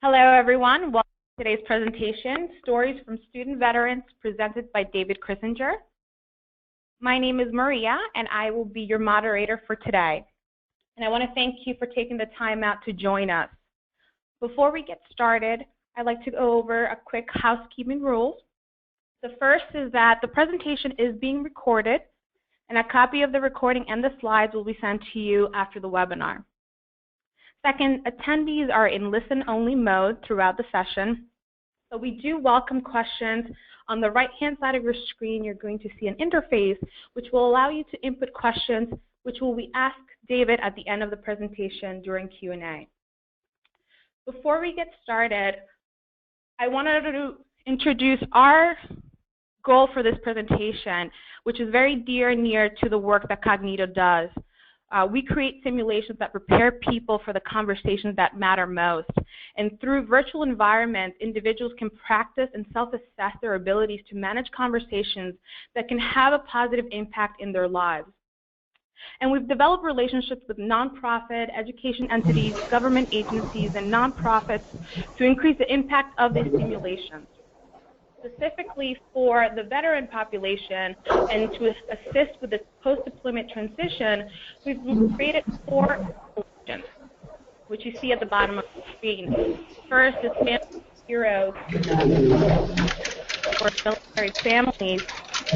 Hello, everyone. Welcome to today's presentation, Stories from Student Veterans, presented by David Chrisinger. My name is Maria, and I will be your moderator for today. And I want to thank you for taking the time out to join us. Before we get started, I'd like to go over a quick housekeeping rules. The first is that the presentation is being recorded, and a copy of the recording and the slides will be sent to you after the webinar. Second, attendees are in listen-only mode throughout the session, so we do welcome questions. On the right-hand side of your screen, you're going to see an interface which will allow you to input questions, which will be asked David at the end of the presentation during Q&A. Before we get started, I wanted to introduce our goal for this presentation, which is very dear and near to the work that Kognito does. We create simulations that prepare people for the conversations that matter most. And through virtual environments, individuals can practice and self-assess their abilities to manage conversations that can have a positive impact in their lives. And we've developed relationships with nonprofit, education entities, government agencies, and nonprofits to increase the impact of these simulations. Specifically for the veteran population and to assist with the post-deployment transition, we've created 4 solutions, which you see at the bottom of the screen. First is Family Heroes for military families,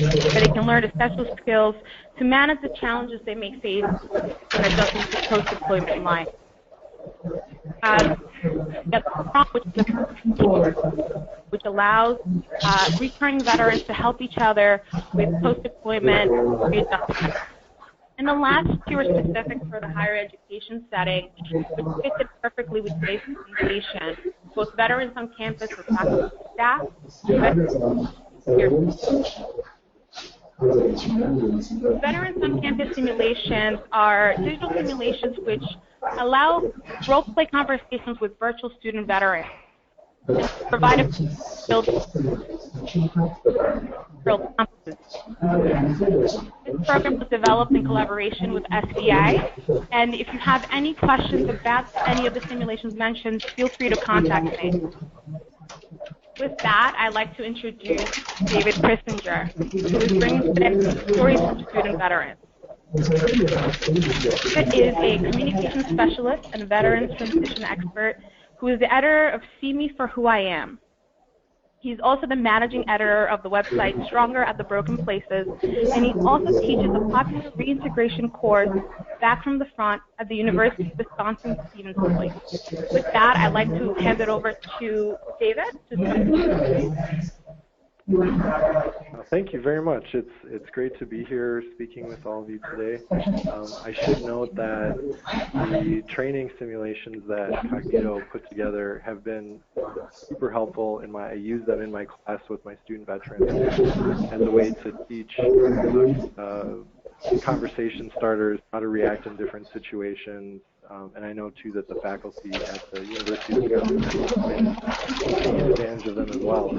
where they can learn essential skills to manage the challenges they may face when adjusting to post-deployment life. Which allows returning veterans to help each other with post-deployment readjustment. And the last 2 are specific for the higher education setting, which fits it perfectly with today's presentation. Both veterans on campus for faculty and staff, Veterans on campus simulations are digital simulations which allow role-play conversations with virtual student veterans and provide a build real competence. This program was developed in collaboration with SVA, and if you have any questions about any of the simulations mentioned, feel free to contact me. With that, I'd like to introduce David Chrisinger, who is bringing today Stories from Student Veterans. David is a communication specialist and veterans transition expert who is the editor of See Me for Who I Am. He's also the managing editor of the website Stronger at the Broken Places, and he also teaches a popular reintegration course, Back from the Front, at the University of Wisconsin-Stevens Point. With that, I'd like to hand it over to David. Thank you very much. It's great to be here speaking with all of you today. I should note that the training simulations that Kognito put together have been super helpful. I use them in my class with my student veterans as a way to teach conversation starters, how to react in different situations. And I know, too, that the faculty at the University of Wisconsin take advantage of them as well.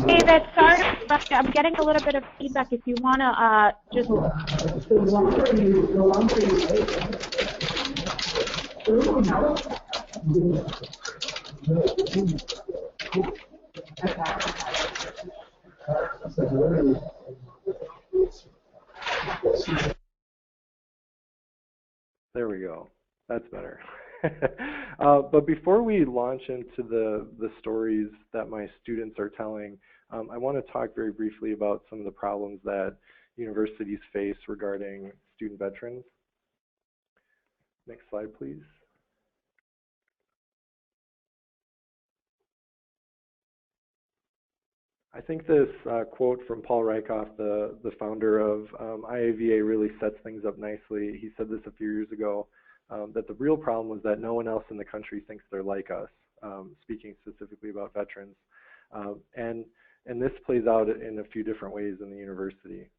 David, sorry, but I'm getting a little bit of feedback. If you want to just... There we go. That's better. But before we launch into the stories that my students are telling, I want to talk very briefly about some of the problems that universities face regarding student veterans. Next slide, please. I think this quote from Paul Rykoff, the founder of IAVA, really sets things up nicely. He said this a few years ago, that the real problem was that no one else in the country thinks they're like us, speaking specifically about veterans. And this plays out in a few different ways in the university.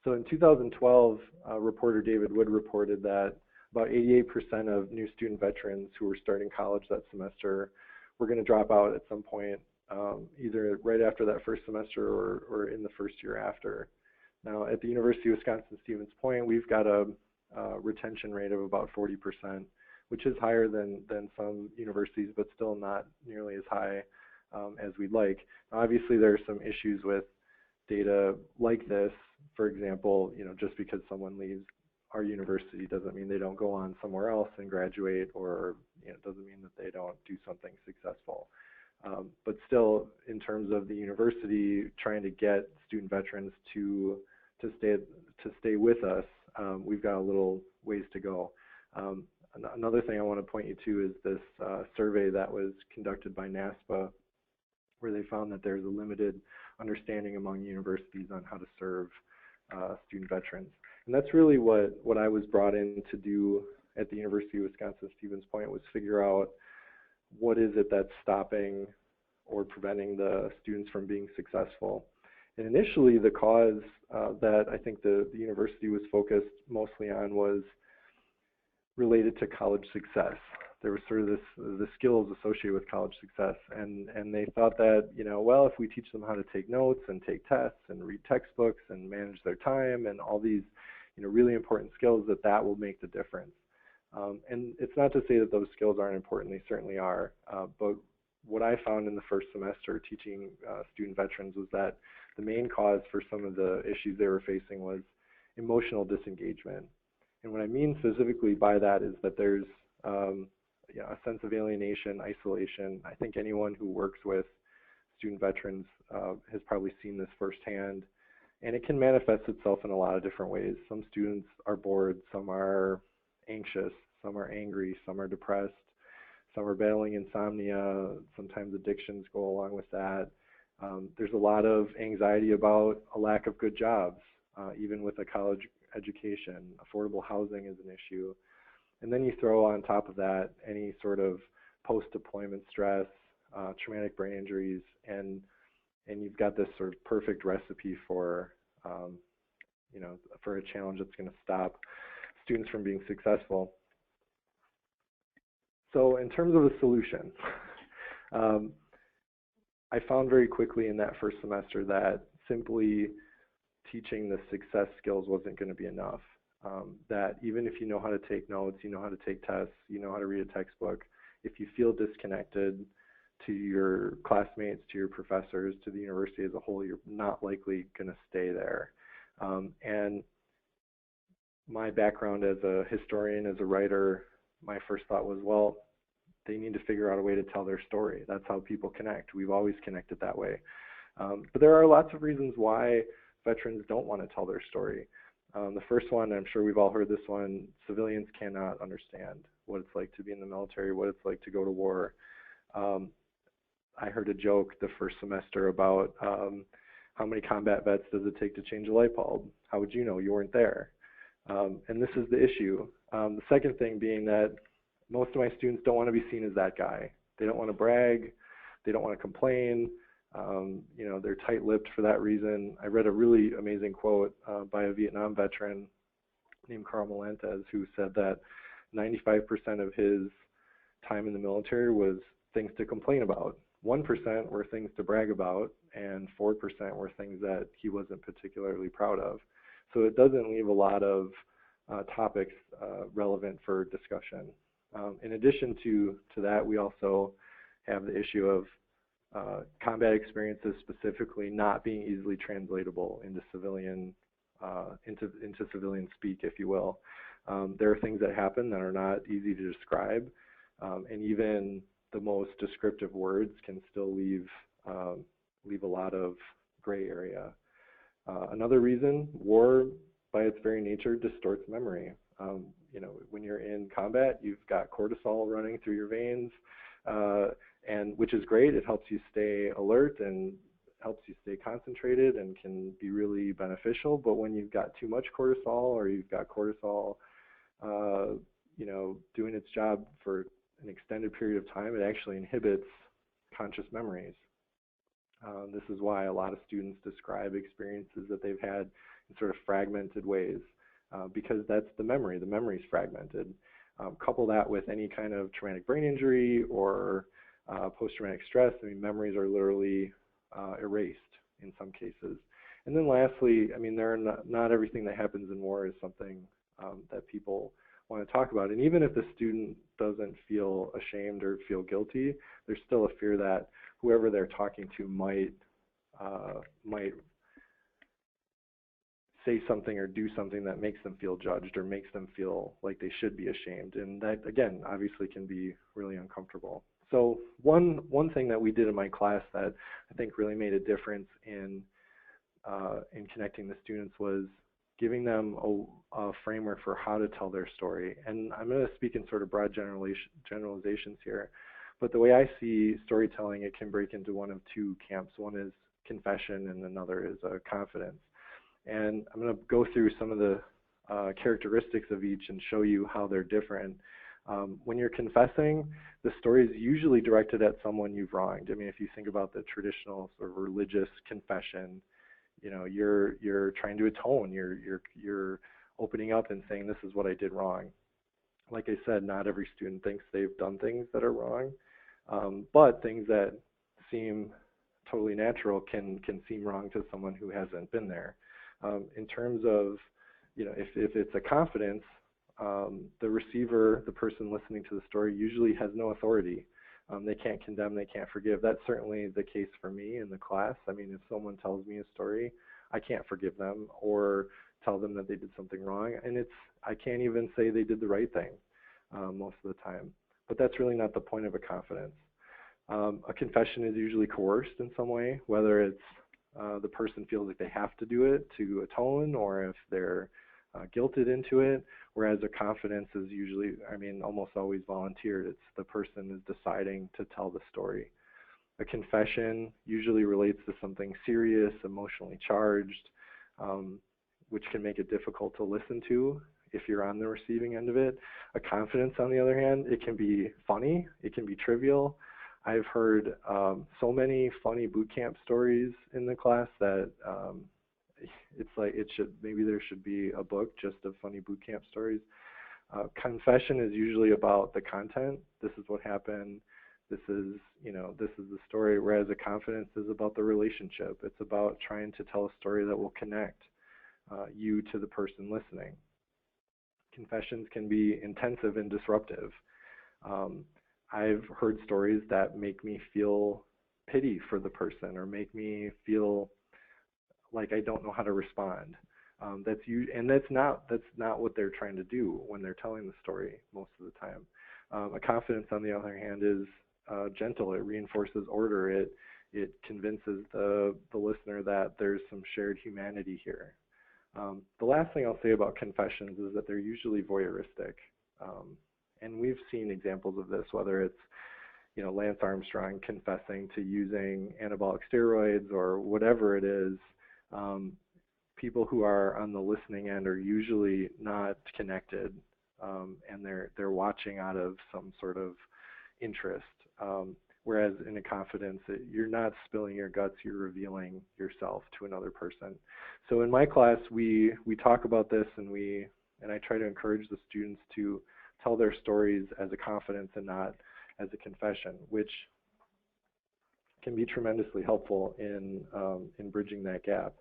So in 2012, reporter David Wood reported that about 88% of new student veterans who were starting college that semester were going to drop out at some point, either right after that first semester or in the first year after. Now, at the University of Wisconsin-Stevens Point, we've got a retention rate of about 40%, which is higher than some universities, but still not nearly as high as we'd like. Obviously, there are some issues with data like this. For example, just because someone leaves our university doesn't mean they don't go on somewhere else and graduate, or doesn't mean that they don't do something successful. But still, in terms of the university trying to get student veterans to stay with us, we've got a little ways to go. Another thing I want to point you to is this survey that was conducted by NASPA, where they found that there's a limited understanding among universities on how to serve student veterans. And that's really what I was brought in to do at the University of Wisconsin-Stevens Point, was figure out what is it that's stopping or preventing the students from being successful. And initially, the cause that I think the university was focused mostly on was related to college success. There was sort of the skills associated with college success, and they thought that, well, if we teach them how to take notes and take tests and read textbooks and manage their time and all these, really important skills, that will make the difference. And it's not to say that those skills aren't important; they certainly are. But what I found in the first semester teaching student veterans was that the main cause for some of the issues they were facing was emotional disengagement. And what I mean specifically by that is that there's a sense of alienation, isolation. I think anyone who works with student veterans has probably seen this firsthand. And it can manifest itself in a lot of different ways. Some students are bored, some are anxious, some are angry, some are depressed, some are battling insomnia, sometimes addictions go along with that. There's a lot of anxiety about a lack of good jobs, even with a college education. Affordable housing is an issue. And then you throw on top of that any sort of post-deployment stress, traumatic brain injuries, and you've got this sort of perfect recipe for, for a challenge that's going to stop students from being successful. So in terms of a solution, I found very quickly in that first semester that simply teaching the success skills wasn't going to be enough. That even if you know how to take notes, you know how to take tests, you know how to read a textbook, if you feel disconnected to your classmates, to your professors, to the university as a whole, you're not likely going to stay there. And my background as a historian, as a writer, my first thought was, well, they need to figure out a way to tell their story. That's how people connect. We've always connected that way. But there are lots of reasons why veterans don't want to tell their story. The first one, I'm sure we've all heard this one, civilians cannot understand what it's like to be in the military, what it's like to go to war. I heard a joke the first semester about how many combat vets does it take to change a light bulb? How would you know? You weren't there. And this is the issue. The second thing being that most of my students don't want to be seen as that guy. They don't want to brag. They don't want to complain. They're tight-lipped for that reason. I read a really amazing quote by a Vietnam veteran named Carl Melendez, who said that 95% of his time in the military was things to complain about. 1% were things to brag about, and 4% were things that he wasn't particularly proud of. So it doesn't leave a lot of topics relevant for discussion. In addition to that, we also have the issue of combat experiences specifically not being easily translatable into civilian civilian speak, if you will. There are things that happen that are not easy to describe, and even the most descriptive words can still leave a lot of gray area. Another reason, war by its very nature distorts memory. When you're in combat, you've got cortisol running through your veins, and which is great. It helps you stay alert and helps you stay concentrated and can be really beneficial. But when you've got too much cortisol, or you've got cortisol, doing its job for an extended period of time, it actually inhibits conscious memories. This is why a lot of students describe experiences that they've had in sort of fragmented ways, because that's the memory. The memory is fragmented. Couple that with any kind of traumatic brain injury or post-traumatic stress. Memories are literally erased in some cases. And then lastly, there are not everything that happens in war is something that people want to talk about. And even if the student doesn't feel ashamed or feel guilty, there's still a fear that whoever they're talking to might say something or do something that makes them feel judged or makes them feel like they should be ashamed. And that, again, obviously can be really uncomfortable. So one thing that we did in my class that I think really made a difference in connecting the students was giving them a framework for how to tell their story. And I'm going to speak in sort of broad generalizations here, but the way I see storytelling, it can break into one of two camps. One is confession and another is confidence. And I'm going to go through some of the characteristics of each and show you how they're different. When you're confessing, the story is usually directed at someone you've wronged. I mean, if you think about the traditional sort of religious confession, you know, you're trying to atone. You're opening up and saying, this is what I did wrong. Like I said, not every student thinks they've done things that are wrong, but things that seem totally natural can seem wrong to someone who hasn't been there. In terms of, you know, if it's a confidence, the receiver, the person listening to the story, usually has no authority. They can't condemn, they can't forgive. That's certainly the case for me in the class. I mean, if someone tells me a story, I can't forgive them or tell them that they did something wrong. And I can't even say they did the right thing most of the time. But that's really not the point of a confidence. A confession is usually coerced in some way, whether it's the person feels like they have to do it to atone or if they're guilted into it, whereas a confidence is usually, I mean, almost always volunteered. It's the person is deciding to tell the story. A confession usually relates to something serious, emotionally charged, which can make it difficult to listen to if you're on the receiving end of it. A confidence, on the other hand, it can be funny, it can be trivial. I've heard so many funny boot camp stories in the class that it's like maybe there should be a book just of funny boot camp stories. Confession is usually about the content. This is what happened. This is the story. Whereas a confidence is about the relationship. It's about trying to tell a story that will connect you to the person listening. Confessions can be intensive and disruptive. I've heard stories that make me feel pity for the person or make me feel like I don't know how to respond. That's not what they're trying to do when they're telling the story most of the time. A confidence, on the other hand, is gentle. It reinforces order. It convinces the listener that there's some shared humanity here. The last thing I'll say about confessions is that they're usually voyeuristic. And we've seen examples of this, whether it's, you know, Lance Armstrong confessing to using anabolic steroids or whatever it is. People who are on the listening end are usually not connected, and they're watching out of some sort of interest. Whereas in a confidence, you're not spilling your guts, you're revealing yourself to another person. So in my class, we talk about this, and I try to encourage the students to tell their stories as a confidence and not as a confession, which can be tremendously helpful in bridging that gap.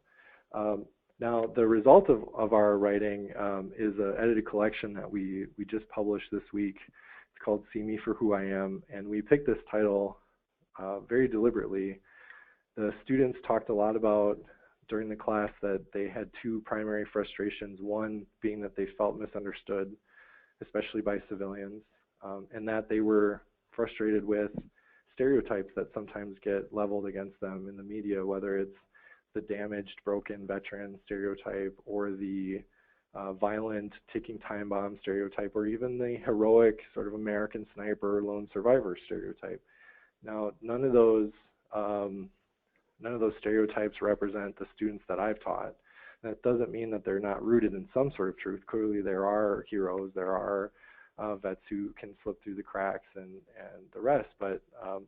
Now, the result of our writing is an edited collection that we just published this week. It's called See Me for Who I Am, and we picked this title very deliberately. The students talked a lot about during the class that they had two primary frustrations, one being that they felt misunderstood, especially by civilians, and that they were frustrated with stereotypes that sometimes get leveled against them in the media, whether it's the damaged, broken veteran stereotype or the violent ticking time bomb stereotype or even the heroic sort of American sniper lone survivor stereotype. Now, none of those stereotypes represent the students that I've taught. That doesn't mean that they're not rooted in some sort of truth. Clearly, there are heroes, there are vets who can slip through the cracks and the rest, but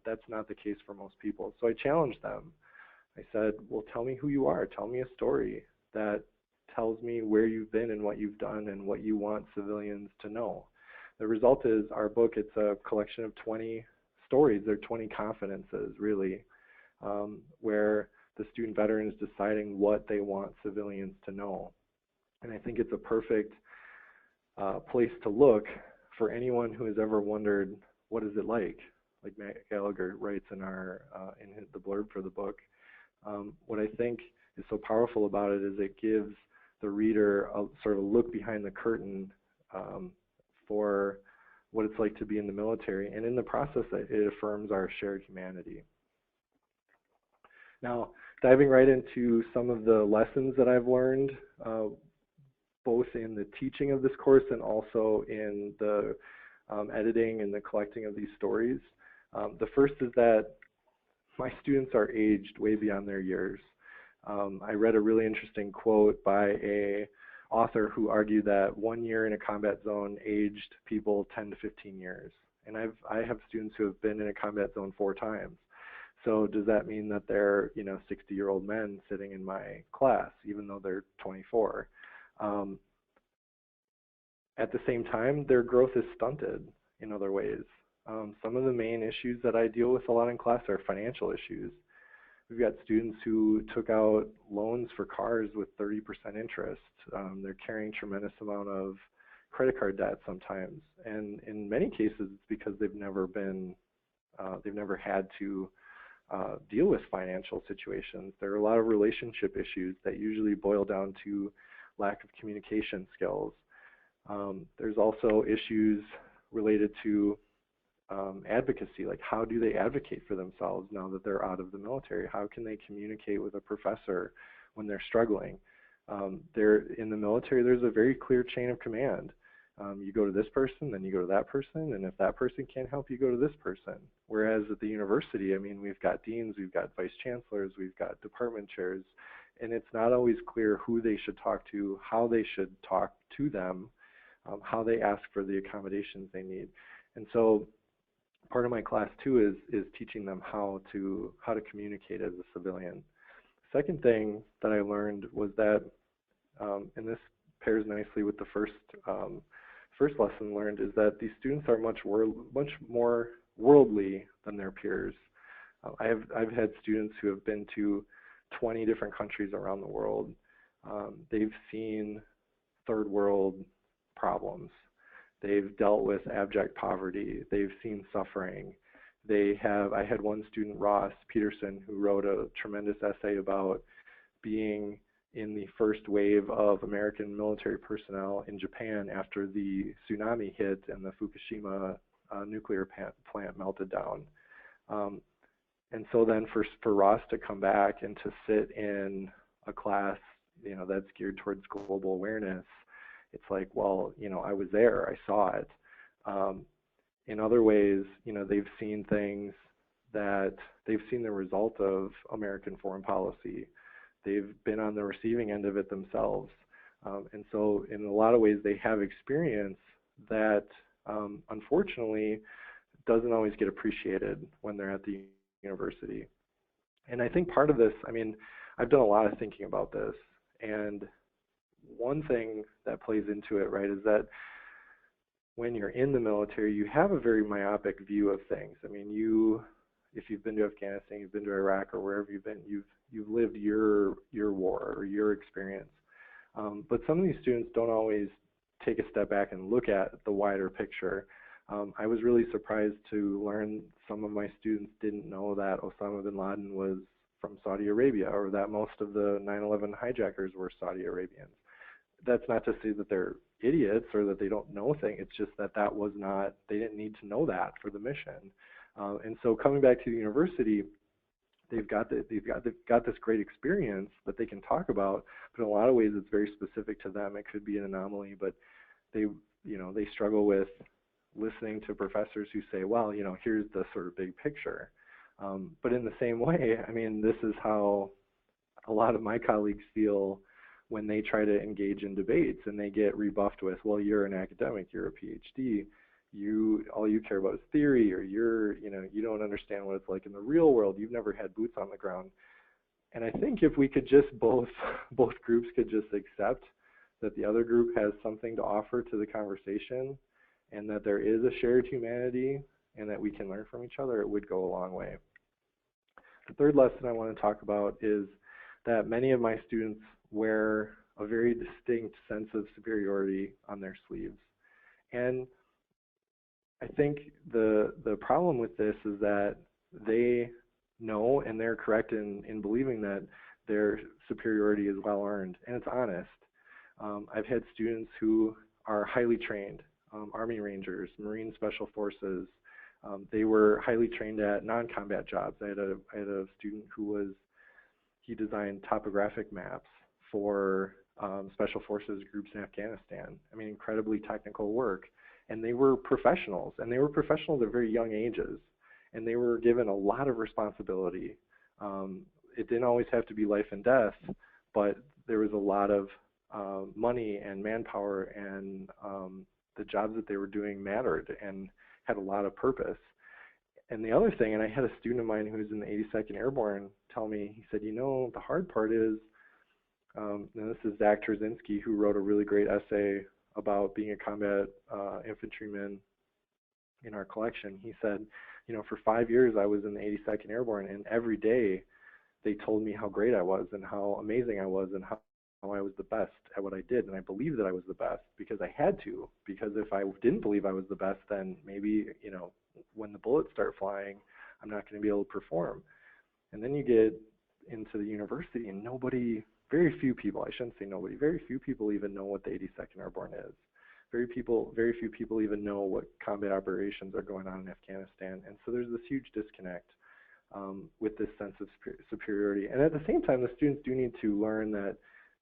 that's not the case for most people. So I challenged them. I said, well, tell me who you are. Tell me a story that tells me where you've been and what you've done and what you want civilians to know. The result is our book, it's a collection of 20 stories. They're 20 confidences, really, where the student veteran is deciding what they want civilians to know. And I think it's a perfect place to look for anyone who has ever wondered, what is it like Matt Gallagher writes in the blurb for the book. What I think is so powerful about it is it gives the reader a sort of look behind the curtain for what it's like to be in the military, and in the process it affirms our shared humanity. Now, diving right into some of the lessons that I've learned, both in the teaching of this course and also in the editing and the collecting of these stories. The first is that my students are aged way beyond their years. I read a really interesting quote by a author who argued that 1 year in a combat zone aged people 10 to 15 years. And I have students who have been in a combat zone 4 times. So does that mean that they're 60-year-old men sitting in my class, even though they're 24? At the same time, their growth is stunted in other ways. Some of the main issues that I deal with a lot in class are financial issues. We've got students who took out loans for cars with 30% interest. They're carrying tremendous amount of credit card debt sometimes, and in many cases it's because they've never had to deal with financial situations. There are a lot of relationship issues that usually boil down to lack of communication skills. There's also issues related to advocacy, like how do they advocate for themselves now that they're out of the military? How can they communicate with a professor when they're struggling? In the military, there's a very clear chain of command. You go to this person, then you go to that person, and if that person can't help, you go to this person. Whereas at the university, I mean, we've got deans, we've got vice chancellors, we've got department chairs, and it's not always clear who they should talk to, how they should talk to them, how they ask for the accommodations they need. And so part of my class too is teaching them how to communicate as a civilian. Second thing that I learned was that, and this pairs nicely with the first lesson learned, is that these students are much more worldly than their peers. I've had students who have been to 20 different countries around the world. They've seen third world problems. They've dealt with abject poverty. They've seen suffering. I had one student, Ross Peterson, who wrote a tremendous essay about being in the first wave of American military personnel in Japan after the tsunami hit and the Fukushima nuclear plant melted down. And so then for Ross to come back and to sit in a class, that's geared towards global awareness, it's like, well, I was there, I saw it. In other ways, they've seen things that they've seen the result of American foreign policy. They've been on the receiving end of it themselves. And so in a lot of ways, they have experience that, unfortunately, doesn't always get appreciated when they're at the university. And I think part of this, I've done a lot of thinking about this, and one thing that plays into it, right, is that when you're in the military, you have a very myopic view of things. If you've been to Afghanistan, you've been to Iraq, or wherever you've been, you've lived your war or your experience. But some of these students don't always take a step back and look at the wider picture. I was really surprised to learn some of my students didn't know that Osama bin Laden was from Saudi Arabia, or that most of the 9/11 hijackers were Saudi Arabians. That's not to say that they're idiots or that they don't know things. It's just that they didn't need to know that for the mission. And so coming back to the university, they've got this great experience that they can talk about, but in a lot of ways it's very specific to them. It could be an anomaly, but they struggle with listening to professors who say, well, here's the sort of big picture. But in the same way, this is how a lot of my colleagues feel when they try to engage in debates and they get rebuffed with, well, you're an academic, you're a PhD, all you care about is theory, or you don't understand what it's like in the real world, you've never had boots on the ground. And I think if we could just both groups could just accept that the other group has something to offer to the conversation, and that there is a shared humanity, and that we can learn from each other, it would go a long way. The third lesson I want to talk about is that many of my students wear a very distinct sense of superiority on their sleeves. And I think the problem with this is that they know, and they're correct in believing that their superiority is well earned, and it's honest. I've had students who are highly trained, Army Rangers, Marine Special Forces. They were highly trained at non-combat jobs. I had a student he designed topographic maps for Special Forces groups in Afghanistan. I mean, incredibly technical work. And they were professionals, and they were professionals at very young ages, and they were given a lot of responsibility. It didn't always have to be life and death, but there was a lot of money and manpower, and the jobs that they were doing mattered and had a lot of purpose. And the other thing, and I had a student of mine who was in the 82nd Airborne tell me, he said, the hard part is, and this is Zach Trzynski, who wrote a really great essay about being a combat infantryman in our collection. He said, for 5 years I was in the 82nd Airborne, and every day they told me how great I was and how amazing I was and how I was the best at what I did. And I believed that I was the best because I had to, because if I didn't believe I was the best, then maybe, when the bullets start flying, I'm not going to be able to perform. And then you get into the university, and very few people, I shouldn't say nobody, very few people even know what the 82nd Airborne is. Very few people even know what combat operations are going on in Afghanistan. And so there's this huge disconnect with this sense of superiority. And at the same time, the students do need to learn that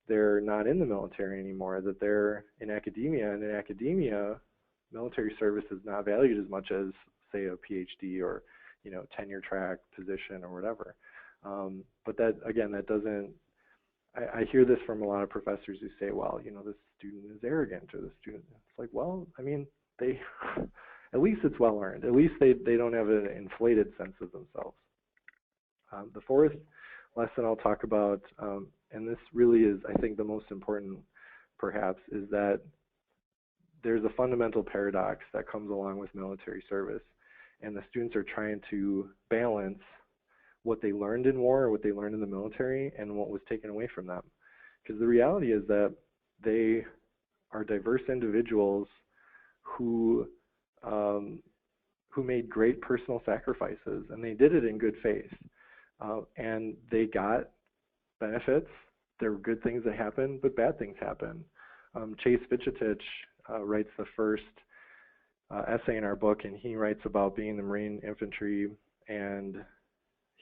they're not in the military anymore, that they're in academia. And in academia, military service is not valued as much as, say, a PhD or, tenure track position or whatever. But that, again, that doesn't, I hear this from a lot of professors who say, well, this student is arrogant, or the student, it's like, well, I mean, they, at least it's well earned. At least they don't have an inflated sense of themselves. The fourth lesson I'll talk about, and this really is, I think, the most important, perhaps, is that there's a fundamental paradox that comes along with military service, and the students are trying to balance what they learned in war, or what they learned in the military, and what was taken away from them. Because the reality is that they are diverse individuals who made great personal sacrifices, and they did it in good faith. And they got benefits. There were good things that happened, but bad things happened. Chase Vichetich writes the first essay in our book, and he writes about being in the Marine Infantry, and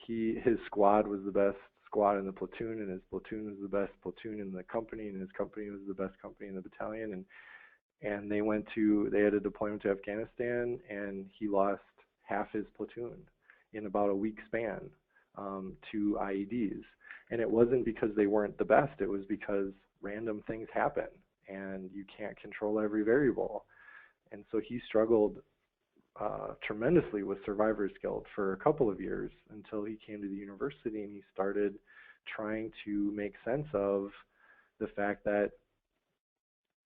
his squad was the best squad in the platoon, and his platoon was the best platoon in the company, and his company was the best company in the battalion. And they had a deployment to Afghanistan, and he lost half his platoon in about a week span to IEDs. And it wasn't because they weren't the best, it was because random things happen, and you can't control every variable. And so he struggled tremendously with survivor's guilt for a couple of years until he came to the university, and he started trying to make sense of the fact that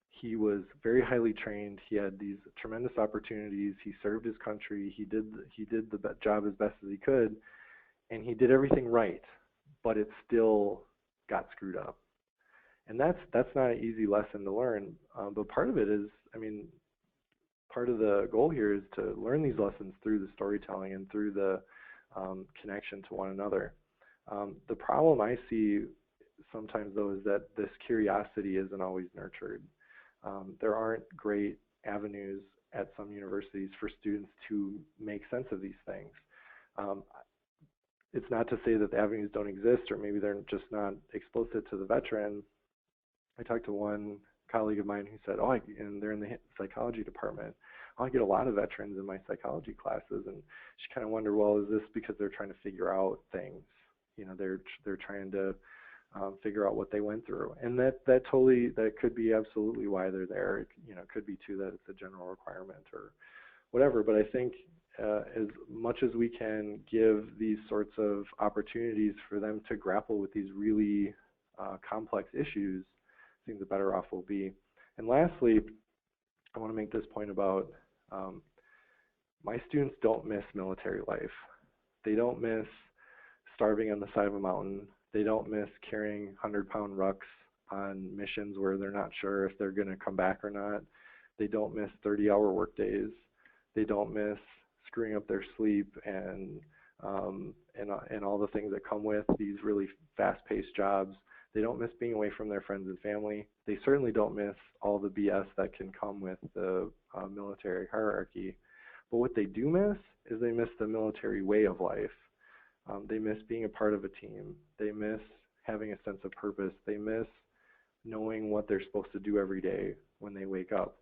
he was very highly trained. He had these tremendous opportunities. He served his country. He did the job as best as he could, and he did everything right, but it still got screwed up. And that's not an easy lesson to learn. But part of it is, part of the goal here is to learn these lessons through the storytelling and through the connection to one another. The problem I see sometimes, though, is that this curiosity isn't always nurtured. There aren't great avenues at some universities for students to make sense of these things. It's not to say that the avenues don't exist, or maybe they're just not explicit to the veteran. I talked to one colleague of mine who said, and they're in the psychology department. I get a lot of veterans in my psychology classes, and she kind of wondered, well, is this because they're trying to figure out things? They're trying to figure out what they went through, and that could be absolutely why they're there. It could be too that it's a general requirement or whatever. But I think as much as we can give these sorts of opportunities for them to grapple with these really complex issues, I think the better off we'll be. And lastly, I want to make this point about my students don't miss military life. They don't miss starving on the side of a mountain. They don't miss carrying 100-pound rucks on missions where they're not sure if they're going to come back or not. They don't miss 30-hour work days. They don't miss screwing up their sleep and all the things that come with these really fast-paced jobs. They don't miss being away from their friends and family. They certainly don't miss all the BS that can come with the military hierarchy. But what they do miss is they miss the military way of life. They miss being a part of a team. They miss having a sense of purpose. They miss knowing what they're supposed to do every day when they wake up.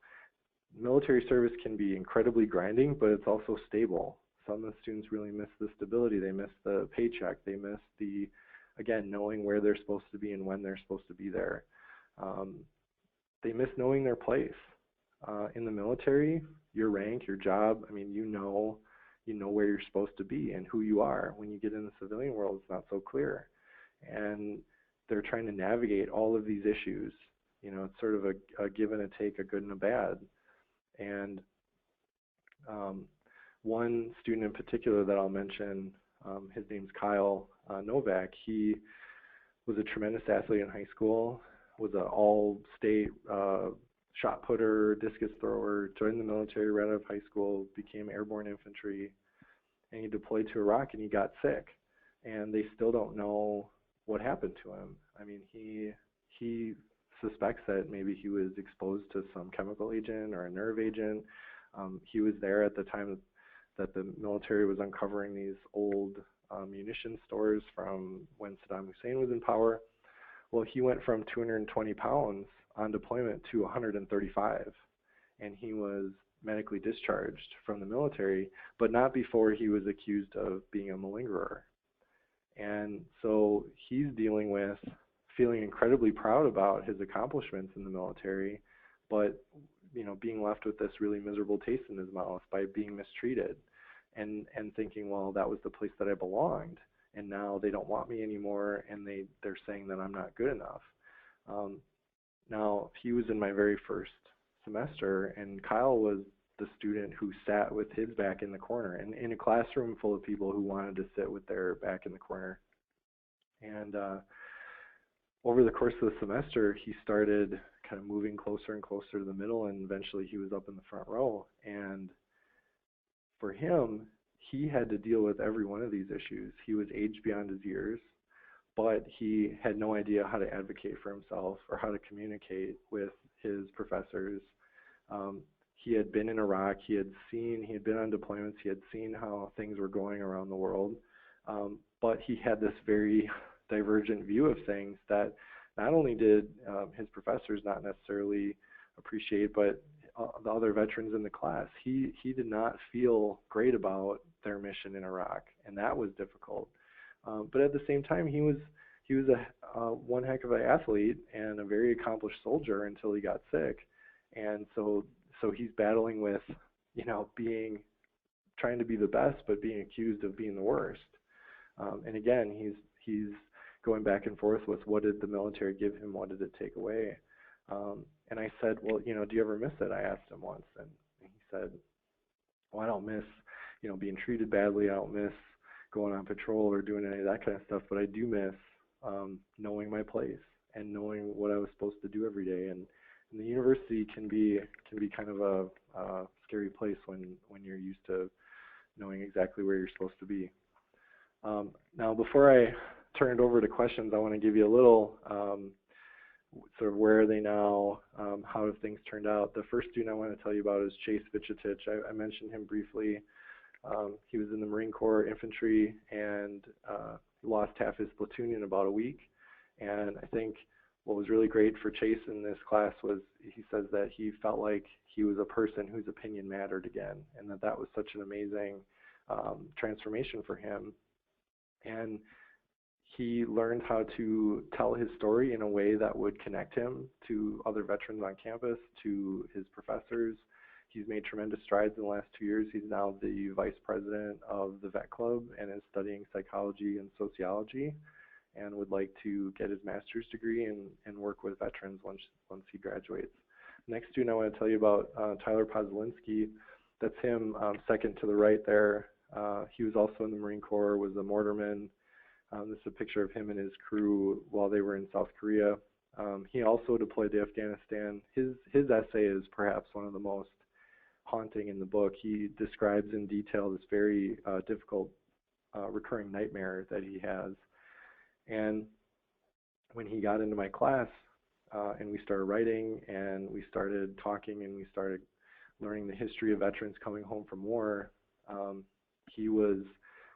Military service can be incredibly grinding, but it's also stable. Some of the students really miss the stability. They miss the paycheck. They miss the, again, knowing where they're supposed to be and when they're supposed to be there. They miss knowing their place. In the military, your rank, your job, I mean, you know where you're supposed to be and who you are. When you get in the civilian world, it's not so clear. And they're trying to navigate all of these issues. You know, it's sort of a give and a take, a good and a bad. And one student in particular that I'll mention, his name's Kyle Novak. He was a tremendous athlete in high school, was an all-state shot putter, discus thrower, joined the military right out of high school, became airborne infantry, and he deployed to Iraq and he got sick. And they still don't know what happened to him. I mean, he suspects that maybe he was exposed to some chemical agent or a nerve agent. He was there at the time that the military was uncovering these old munition stores from when Saddam Hussein was in power. Well, he went from 220 pounds on deployment to 135, and he was medically discharged from the military, but not before he was accused of being a malingerer. And so he's dealing with feeling incredibly proud about his accomplishments in the military, but being left with this really miserable taste in his mouth by being mistreated, and thinking, well, that was the place that I belonged, and now they don't want me anymore, and they're saying that I'm not good enough. Now, he was in my very first semester, and Kyle was the student who sat with his back in the corner, and in a classroom full of people who wanted to sit with their back in the corner. And over the course of the semester, he started kind of moving closer and closer to the middle, and eventually he was up in the front row. And for him, he had to deal with every one of these issues. He was aged beyond his years, but he had no idea how to advocate for himself or how to communicate with his professors. He had been in Iraq, he had been on deployments, he had seen how things were going around the world, but he had this very divergent view of things that not only did his professors not necessarily appreciate, but the other veterans in the class. He did not feel great about their mission in Iraq, and that was difficult. But at the same time, he was a one heck of an athlete and a very accomplished soldier until he got sick, and so he's battling with trying to be the best, but being accused of being the worst. And again, he's going back and forth with what did the military give him, what did it take away. And I said, well, do you ever miss it? I asked him once, and he said, well, I don't miss, being treated badly. I don't miss going on patrol or doing any of that kind of stuff, but I do miss knowing my place and knowing what I was supposed to do every day. And the university can be kind of a scary place when you're used to knowing exactly where you're supposed to be. Now, before I turn it over to questions, I want to give you a little sort of where are they now, how have things turned out. The first student I want to tell you about is Chase Vichetich. I mentioned him briefly. He was in the Marine Corps infantry and lost half his platoon in about a week. And I think what was really great for Chase in this class was he says that he felt like he was a person whose opinion mattered again, and that was such an amazing transformation for him. And he learned how to tell his story in a way that would connect him to other veterans on campus, to his professors. He's made tremendous strides in the last 2 years. He's now the vice president of the Vet Club and is studying psychology and sociology, and would like to get his master's degree and work with veterans once he graduates. Next student I want to tell you about, Tyler Pozlinski. That's him, second to the right there. He was also in the Marine Corps, was a mortarman. This is a picture of him and his crew while they were in South Korea. He also deployed to Afghanistan. His essay is perhaps one of the most haunting in the book. He describes in detail this very difficult recurring nightmare that he has. And when he got into my class and we started writing and we started talking and we started learning the history of veterans coming home from war, he was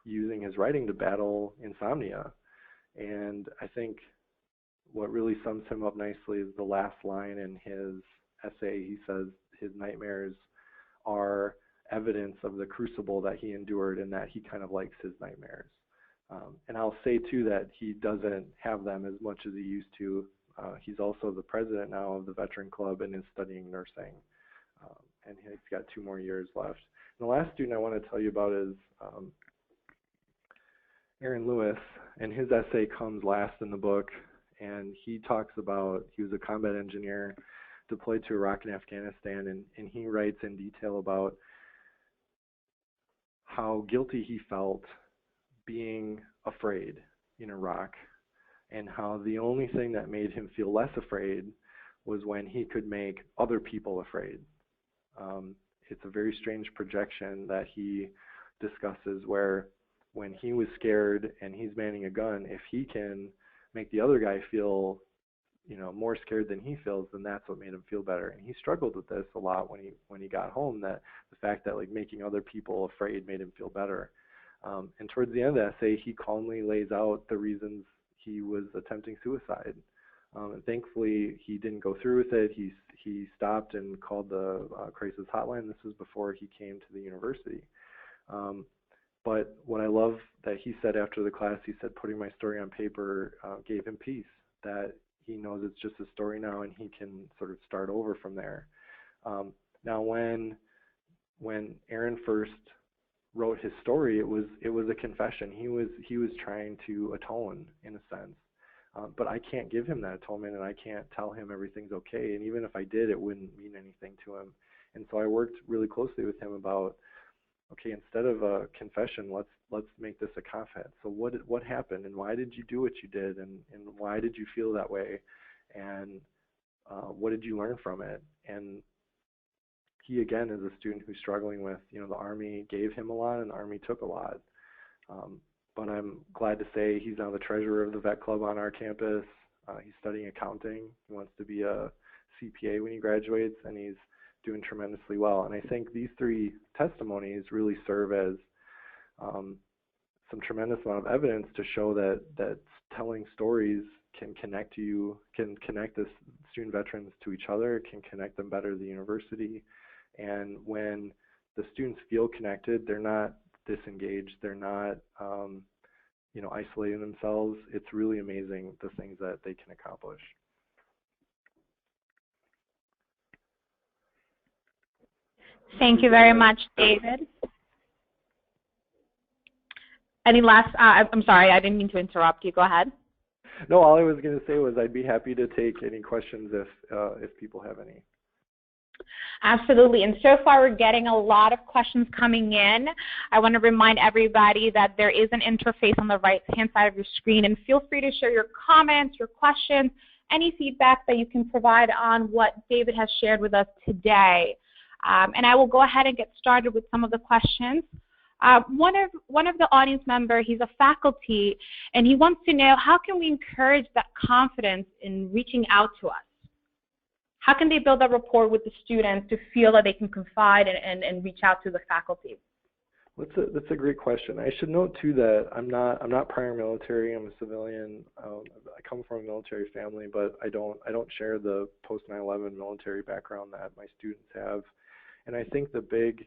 using his writing to battle insomnia. And I think what really sums him up nicely is the last line in his essay. He says his nightmares are evidence of the crucible that he endured and that he kind of likes his nightmares. And I'll say too that he doesn't have them as much as he used to. He's also the president now of the Veteran Club and is studying nursing. And he's got 2 more years left. And the last student I want to tell you about is Aaron Lewis, and his essay comes last in the book. And he talks about, he was a combat engineer deployed to Iraq and Afghanistan, and he writes in detail about how guilty he felt being afraid in Iraq, and how the only thing that made him feel less afraid was when he could make other people afraid. It's a very strange projection that he discusses, where when he was scared and he's manning a gun, if he can make the other guy feel, more scared than he feels, then that's what made him feel better. And he struggled with this a lot when he got home, that the fact that like making other people afraid made him feel better. And towards the end of the essay, he calmly lays out the reasons he was attempting suicide. And thankfully, he didn't go through with it. He stopped and called the crisis hotline. This was before he came to the university. But what I love that he said after the class, he said putting my story on paper gave him peace, that he knows it's just a story now and he can sort of start over from there. Now, when Aaron first wrote his story, it was a confession. He was trying to atone in a sense. But I can't give him that atonement, and I can't tell him everything's okay. And even if I did, it wouldn't mean anything to him. And so I worked really closely with him about, okay, instead of a confession, let's make this a confess. So what happened, and why did you do what you did, and why did you feel that way, and what did you learn from it? And he again is a student who's struggling with, the Army gave him a lot and the Army took a lot. But I'm glad to say he's now the treasurer of the Vet Club on our campus. He's studying accounting. He wants to be a CPA when he graduates, and he's doing tremendously well. And I think these 3 testimonies really serve as some tremendous amount of evidence to show that telling stories can connect the student veterans to each other, can connect them better to the university. And when the students feel connected, they're not disengaged, they're not isolating themselves. It's really amazing the things that they can accomplish. Thank you very much, David. Any last, I'm sorry, I didn't mean to interrupt you. Go ahead. No, all I was going to say was I'd be happy to take any questions if people have any. Absolutely. And so far, we're getting a lot of questions coming in. I want to remind everybody that there is an interface on the right-hand side of your screen, and feel free to share your comments, your questions, any feedback that you can provide on what David has shared with us today. And I will go ahead and get started with some of the questions. One of the audience members, he's a faculty, and he wants to know, how can we encourage that confidence in reaching out to us? How can they build that rapport with the students to feel that they can confide and reach out to the faculty? That's a great question. I should note too that I'm not prior military. I'm a civilian. I come from a military family, but I don't share the post 9/11 military background that my students have. And I think the big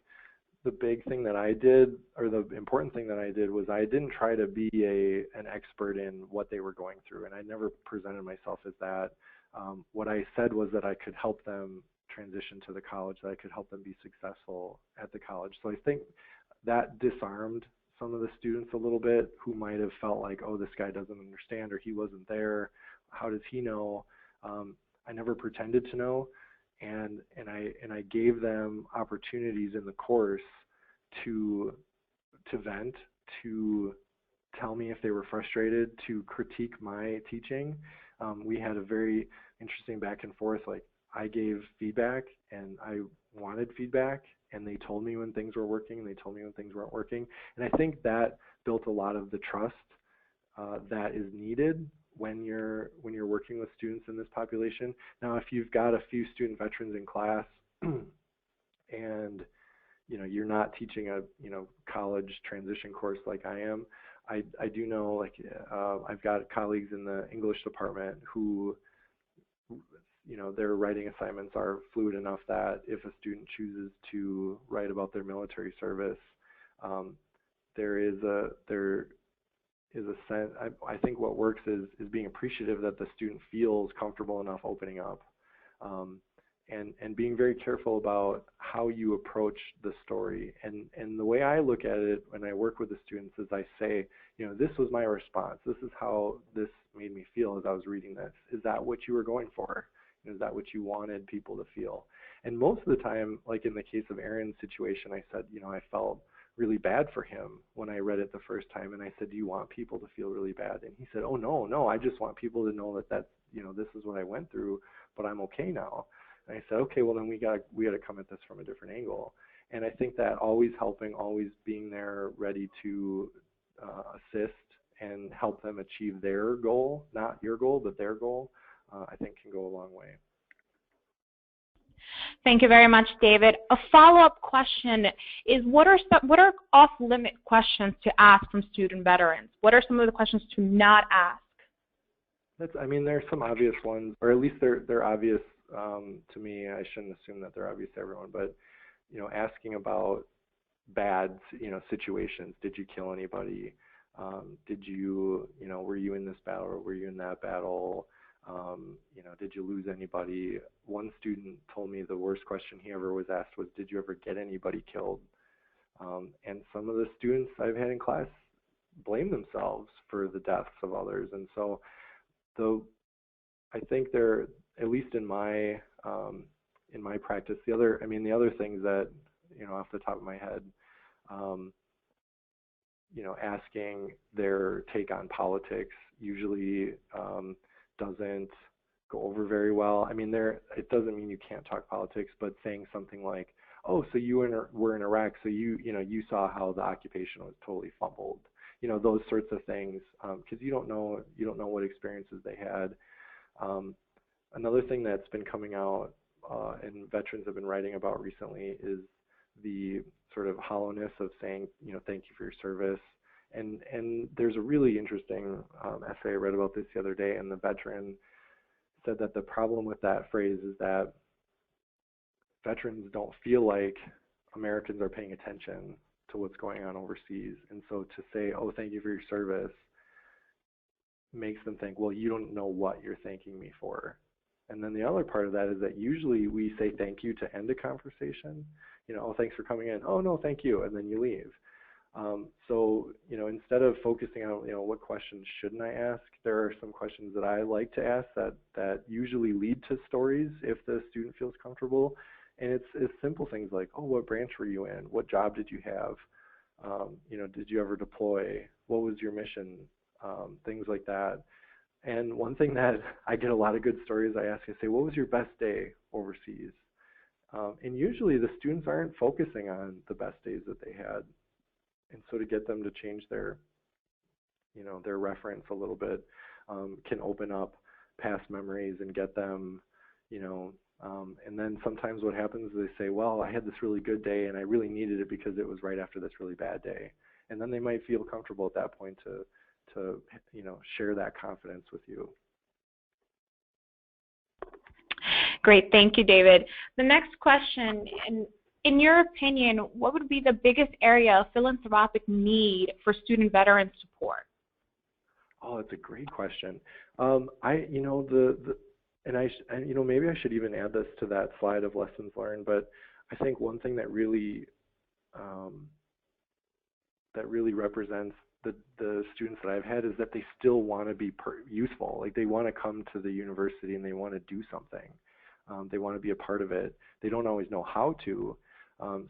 thing that I did, or the important thing that I did, was I didn't try to be an expert in what they were going through, and I never presented myself as that. What I said was that I could help them transition to the college, that I could help them be successful at the college. So I think that disarmed some of the students a little bit who might have felt like, oh, this guy doesn't understand, or he wasn't there. How does he know? I never pretended to know, and I gave them opportunities in the course to vent, to tell me if they were frustrated, to critique my teaching. We had a very interesting back and forth. Like, I gave feedback and I wanted feedback, and they told me when things were working and they told me when things weren't working. And I think that built a lot of the trust that is needed when you're working with students in this population. Now, if you've got a few student veterans in class and you're not teaching a college transition course like I am, I do know, like, I've got colleagues in the English department who their writing assignments are fluid enough that if a student chooses to write about their military service, there is a sense. I think what works is being appreciative that the student feels comfortable enough opening up, and being very careful about how you approach the story. And the way I look at it when I work with the students is I say, this was my response. This is how this made me feel as I was reading this. Is that what you were going for? Is that what you wanted people to feel? And most of the time, like in the case of Aaron's situation, I said, I felt really bad for him when I read it the first time, and I said, do you want people to feel really bad? And he said, oh, no, I just want people to know that this is what I went through, but I'm okay now. And I said, okay, well then we got to come at this from a different angle. And I think that always helping, always being there ready to assist and help them achieve their goal, not your goal, but their goal, I think can go a long way. Thank you very much, David. A follow-up question is, what are off-limit questions to ask from student veterans? What are some of the questions to not ask? There's some obvious ones, or at least they're obvious to me. I shouldn't assume that they're obvious to everyone, but asking about bad situations. Did you kill anybody? Did you were you in this battle or were you in that battle? Did you lose anybody? One student told me the worst question he ever was asked was, did you ever get anybody killed? And some of the students I've had in class blame themselves for the deaths of others. And so I think they're, at least in my practice, the other things that, off the top of my head, asking their take on politics usually doesn't go over very well. It doesn't mean you can't talk politics, but saying something like, oh, so you were in Iraq, so you saw how the occupation was totally fumbled. Those sorts of things, because you don't know what experiences they had. Another thing that's been coming out and veterans have been writing about recently is the sort of hollowness of saying, thank you for your service. And there's a really interesting essay I read about this the other day, and the veteran said that the problem with that phrase is that veterans don't feel like Americans are paying attention to what's going on overseas. And so to say, oh, thank you for your service, makes them think, well, you don't know what you're thanking me for. And then the other part of that is that usually we say thank you to end a conversation. Oh, thanks for coming in. Oh, no, thank you. And then you leave. So, instead of focusing on, what questions shouldn't I ask, there are some questions that I like to ask that usually lead to stories if the student feels comfortable. And it's simple things like, oh, what branch were you in? What job did you have? Did you ever deploy? What was your mission? Things like that. And one thing that I get a lot of good stories, I say, what was your best day overseas? And usually the students aren't focusing on the best days that they had. And so to get them to change their reference a little bit can open up past memories and get them, and then sometimes what happens is they say, well, I had this really good day and I really needed it because it was right after this really bad day. And then they might feel comfortable at that point to share that confidence with you. Great, thank you, David. The next question, in your opinion, what would be the biggest area of philanthropic need for student veteran support? Oh, that's a great question. Maybe I should even add this to that slide of lessons learned, but I think one thing that really represents the students that I've had is that they still want to be useful. Like, they want to come to the university and they want to do something. They want to be a part of it. They don't always know how to.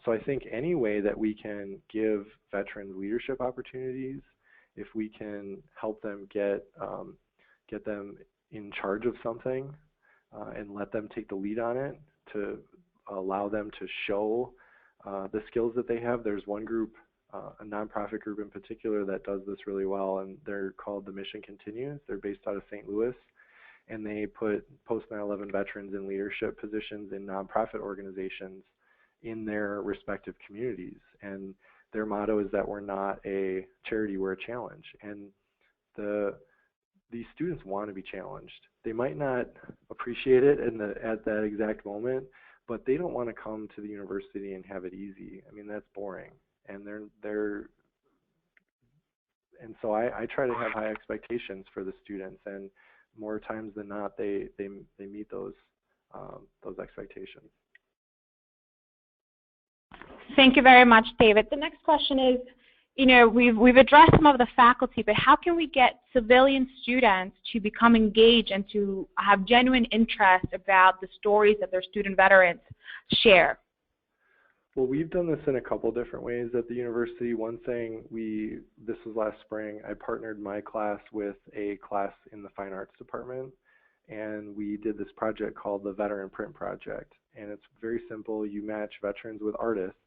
So I think any way that we can give veterans leadership opportunities, if we can help them get them in charge of something and let them take the lead on it, to allow them to show the skills that they have. There's one group, a nonprofit group in particular, that does this really well, and they're called The Mission Continues. They're based out of St. Louis, and they put post 9/11 veterans in leadership positions in nonprofit organizations in their respective communities. And their motto is that we're not a charity, we're a challenge. And these students want to be challenged. They might not appreciate it at that exact moment, but they don't want to come to the university and have it easy. I mean, that's boring. And so I try to have high expectations for the students, and more times than not, they meet those expectations. Thank you very much, David. The next question is, we've addressed some of the faculty, but how can we get civilian students to become engaged and to have genuine interest about the stories that their student veterans share? Well, we've done this in a couple different ways at the university. One thing, this was last spring, I partnered my class with a class in the fine arts department, and we did this project called the Veteran Print Project. And it's very simple. You match veterans with artists.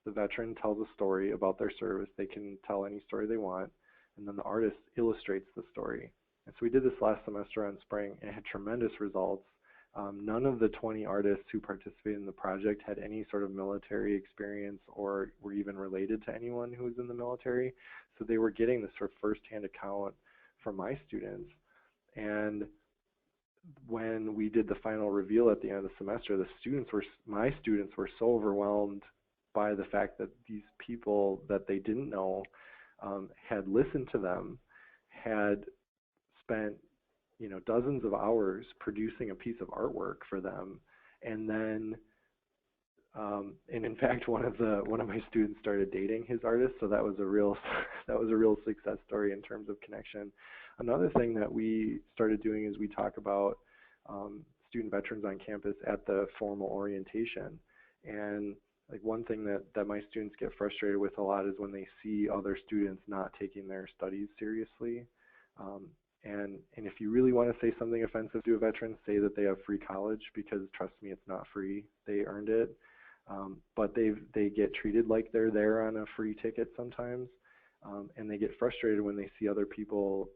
The veteran tells a story about their service. They can tell any story they want, and then the artist illustrates the story. And so we did this last semester on spring, and it had tremendous results. None of the 20 artists who participated in the project had any sort of military experience or were even related to anyone who was in the military. So they were getting this sort of firsthand account from my students. And when we did the final reveal at the end of the semester, my students were so overwhelmed by the fact that these people that they didn't know had listened to them, had spent dozens of hours producing a piece of artwork for them, and then and in fact one of my students started dating his artist, so that was a real success story in terms of connection. Another thing that we started doing is we talk about student veterans on campus at the formal orientation. And like one thing that my students get frustrated with a lot is when they see other students not taking their studies seriously. And if you really want to say something offensive to a veteran, say that they have free college, because trust me, it's not free. They earned it. But they get treated like they're there on a free ticket sometimes. And they get frustrated when they see other people,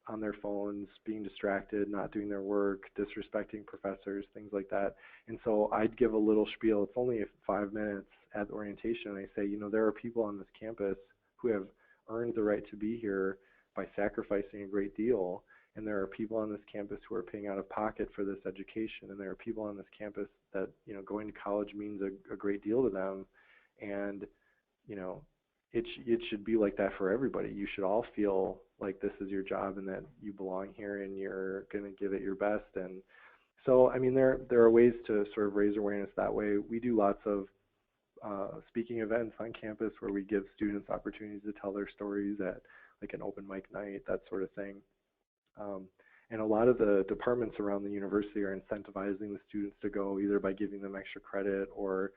on their phones, being distracted, not doing their work, disrespecting professors, things like that. And so I'd give a little spiel. It's only 5 minutes at orientation, and I say, there are people on this campus who have earned the right to be here by sacrificing a great deal, and there are people on this campus who are paying out of pocket for this education, and there are people on this campus that going to college means a great deal to them, and it should be like that for everybody. You should all feel like this is your job and that you belong here and you're going to give it your best. And so, I mean, there are ways to sort of raise awareness that way. We do lots of speaking events on campus where we give students opportunities to tell their stories at like an open mic night, that sort of thing. And a lot of the departments around the university are incentivizing the students to go, either by giving them extra credit or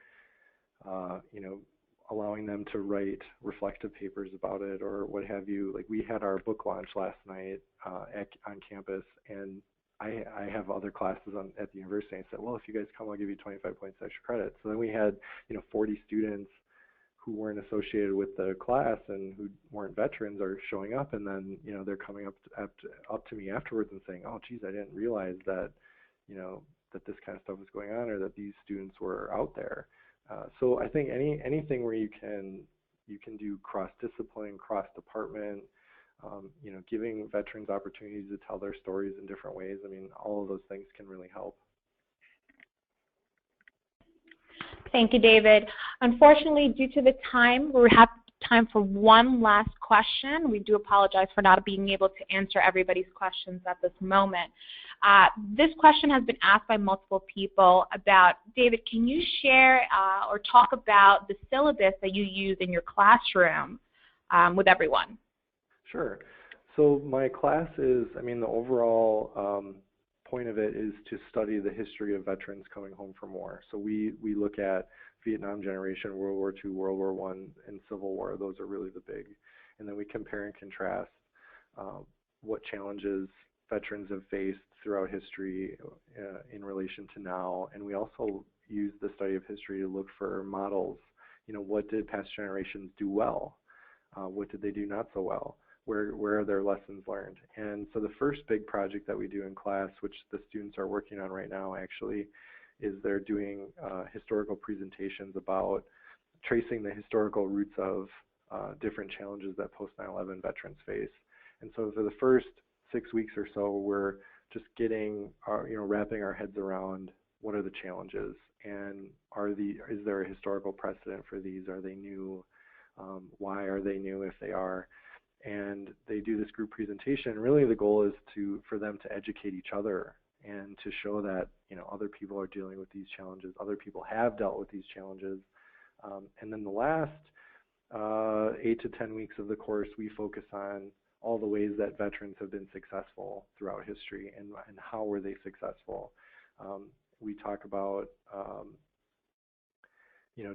allowing them to write reflective papers about it or what have you. Like we had our book launch last night on campus, and I have other classes at the university. I said, well, if you guys come, I'll give you 25 points extra credit. So then we had 40 students who weren't associated with the class and who weren't veterans are showing up, and then they're coming up to me afterwards and saying, oh geez, I didn't realize that that this kind of stuff was going on, or that these students were out there. So I think anything where you can do cross-discipline, cross-department, giving veterans opportunities to tell their stories in different ways. I mean, all of those things can really help. Thank you, David. Unfortunately, due to the time, we have time for one last question. We do apologize for not being able to answer everybody's questions at this moment. This question has been asked by multiple people about, David, can you share or talk about the syllabus that you use in your classroom with everyone? Sure. So my class is, the overall point of it is to study the history of veterans coming home from war. So we look at Vietnam generation, World War II, World War I, and Civil War. Those are really the big. And then we compare and contrast what challenges veterans have faced throughout history in relation to now, and we also use the study of history to look for models. You know, what did past generations do well? What did they do not so well? Where are their lessons learned? And so the first big project that we do in class, which the students are working on right now actually, is they're doing historical presentations about tracing the historical roots of different challenges that post 9/11 veterans face. And so for the first 6 weeks or so, we're just getting wrapping our heads around what are the challenges, and is there a historical precedent for these? Are they new? Why are they new if they are? And they do this group presentation. Really, the goal is for them to educate each other and to show that other people are dealing with these challenges. Other people have dealt with these challenges. And then the last 8 to 10 weeks of the course, we focus on all the ways that veterans have been successful throughout history and how were they successful. We talk about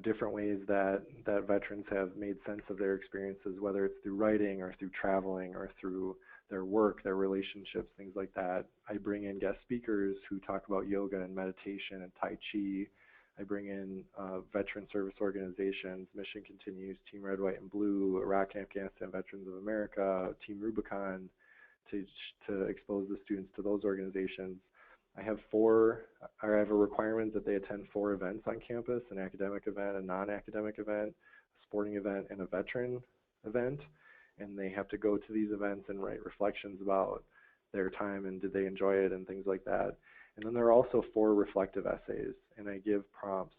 different ways that veterans have made sense of their experiences, whether it's through writing or through traveling or through their work, their relationships, things like that. I bring in guest speakers who talk about yoga and meditation and Tai Chi. I bring in veteran service organizations, Mission Continues, Team Red, White, and Blue, Iraq and Afghanistan Veterans of America, Team Rubicon, to expose the students to those organizations. I have a requirement that they attend 4 events on campus: an academic event, a non-academic event, a sporting event, and a veteran event. And they have to go to these events and write reflections about their time and did they enjoy it and things like that. And then there are also 4 reflective essays, and I give prompts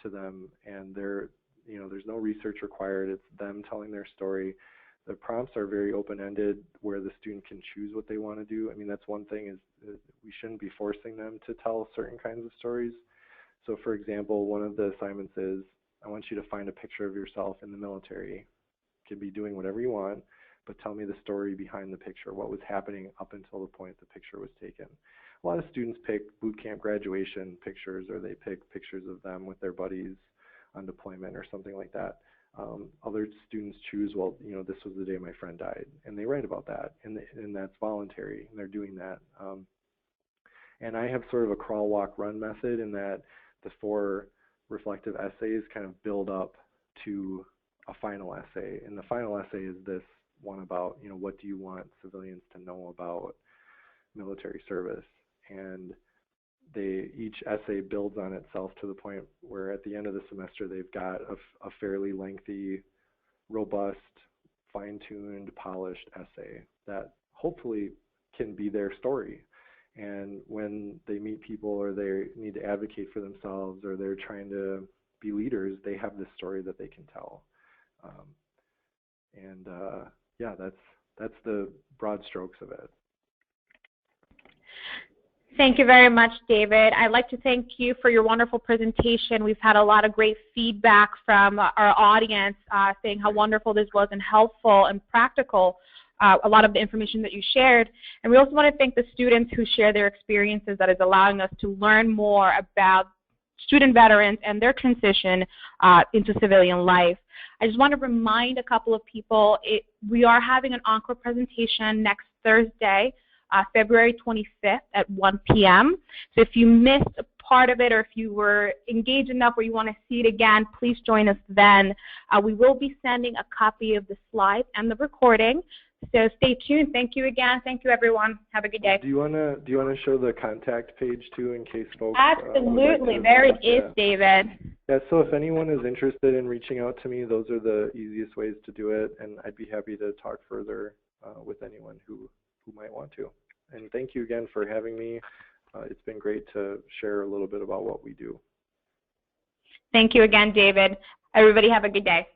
to them, and there's no research required. It's them telling their story. The prompts are very open-ended, where the student can choose what they want to do. I mean, that's one thing, is we shouldn't be forcing them to tell certain kinds of stories. So for example, one of the assignments is, I want you to find a picture of yourself in the military. You can be doing whatever you want, but tell me the story behind the picture, what was happening up until the point the picture was taken. A lot of students pick boot camp graduation pictures, or they pick pictures of them with their buddies on deployment or something like that. Other students choose, well, this was the day my friend died, and they write about that, and that's voluntary, and they're doing that. And I have sort of a crawl, walk, run method, in that the 4 reflective essays kind of build up to a final essay, and the final essay is this one about, what do you want civilians to know about military service? And each essay builds on itself to the point where at the end of the semester they've got a fairly lengthy, robust, fine-tuned, polished essay that hopefully can be their story. And when they meet people, or they need to advocate for themselves, or they're trying to be leaders, they have this story that they can tell. Yeah, that's the broad strokes of it. Thank you very much, David. I'd like to thank you for your wonderful presentation. We've had a lot of great feedback from our audience saying how wonderful this was and helpful and practical, a lot of the information that you shared. And we also want to thank the students who share their experiences, that is allowing us to learn more about student veterans and their transition into civilian life. I just want to remind a couple of people, we are having an encore presentation next Thursday, February 25th at 1 p.m. So if you missed a part of it, or if you were engaged enough where you want to see it again, please join us then. We will be sending a copy of the slides and the recording. So stay tuned. Thank you again. Thank you, everyone. Have a good day. Do you wanna show the contact page too, in case folks? Absolutely. There it is, David. Yeah. So if anyone is interested in reaching out to me, those are the easiest ways to do it, and I'd be happy to talk further with anyone who might want to. And thank you again for having me. It's been great to share a little bit about what we do. Thank you again, David. Everybody have a good day.